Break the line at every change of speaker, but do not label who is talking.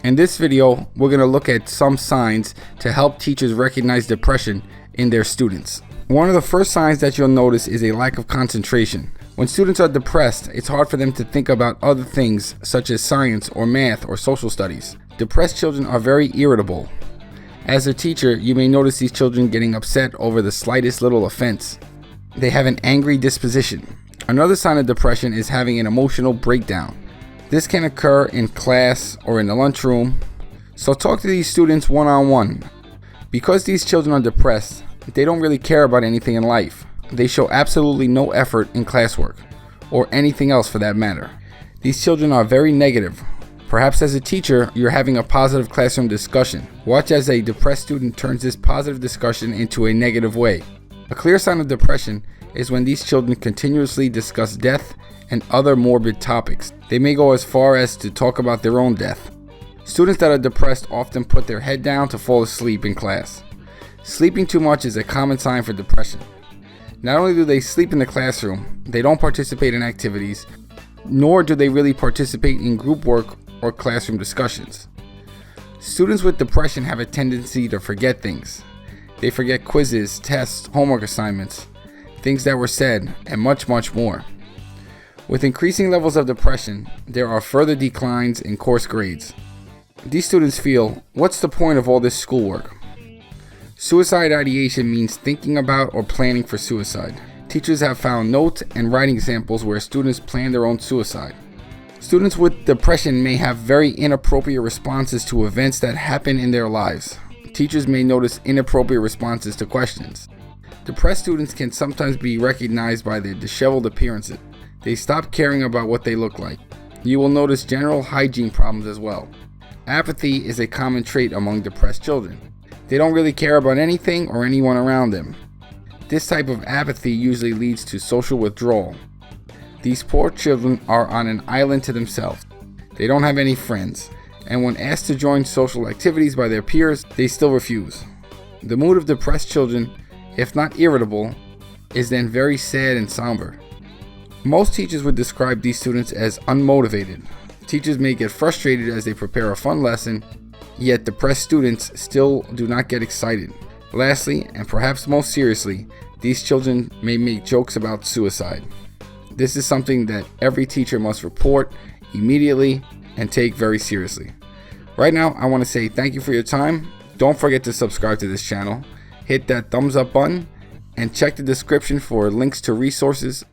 In this video, we're going to look at some signs to help teachers recognize depression in their students. One of the first signs that you'll notice is a lack of concentration. When students are depressed, it's hard for them to think about other things such as science or math or social studies. Depressed children are very irritable. As a teacher, you may notice these children getting upset over the slightest little offense. They have an angry disposition. Another sign of depression is having an emotional breakdown. This can occur in class or in the lunchroom, so talk to these students one-on-one. Because these children are depressed, they don't really care about anything in life. They show absolutely no effort in classwork, or anything else for that matter. These children are very negative. Perhaps as a teacher, you're having a positive classroom discussion. Watch as a depressed student turns this positive discussion into a negative way. A clear sign of depression is when these children continuously discuss death and other morbid topics. They may go as far as to talk about their own death. Students that are depressed often put their head down to fall asleep in class. Sleeping too much is a common sign for depression. Not only do they sleep in the classroom, they don't participate in activities, nor do they really participate in group work or classroom discussions. Students with depression have a tendency to forget things. They forget quizzes, tests, homework assignments, things that were said, and much, much more. With increasing levels of depression, there are further declines in course grades. These students feel, what's the point of all this schoolwork? Suicide ideation means thinking about or planning for suicide. Teachers have found notes and writing examples where students plan their own suicide. Students with depression may have very inappropriate responses to events that happen in their lives. Teachers may notice inappropriate responses to questions. Depressed students can sometimes be recognized by their disheveled appearances. They stop caring about what they look like. You will notice general hygiene problems as well. Apathy is a common trait among depressed children. They don't really care about anything or anyone around them. This type of apathy usually leads to social withdrawal. These poor children are on an island to themselves. They don't have any friends, and when asked to join social activities by their peers, they still refuse. The mood of depressed children, if not irritable, is then very sad and somber. Most teachers would describe these students as unmotivated. Teachers may get frustrated as they prepare a fun lesson, yet depressed students still do not get excited. Lastly, and perhaps most seriously, these children may make jokes about suicide. This is something that every teacher must report immediately and take very seriously. Right now, I want to say thank you for your time. Don't forget to subscribe to this channel, hit that thumbs up button, and check the description for links to resources